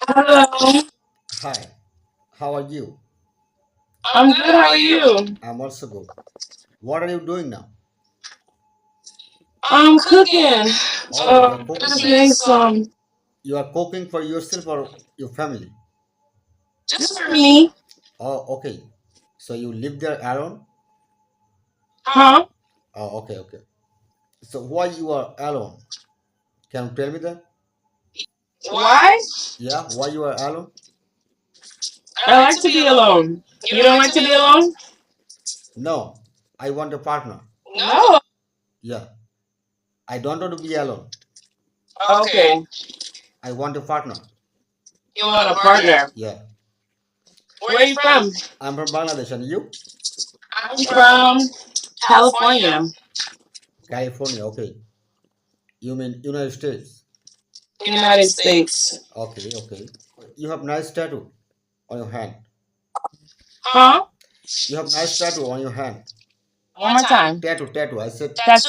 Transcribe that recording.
Hello. Hi, how are you? I'm good. How are you? I'm also good. What are you doing now? I'm cooking. Oh, you're Just cooking now. doing some. You are cooking for yourself or your family? Just for me. Oh, okay. So you live there alone? Huh? Oh, okay, okay. So why you are alone? Can you tell me that? Why? Yeah, why you are alone? I like to be alone. You don't like to be alone? No, I want a partner. No. Yeah, I don't want to be alone. Okay. I want a partner. You want a partner. Yeah, Where are you from? I'm from Bangladesh and you? I'm from California. California, okay. You mean United States? United States. Okay, okay. You have nice tattoo on your hand. Huh? You have nice tattoo on your hand. One more time. Tattoo, tattoo. I said Tattoo.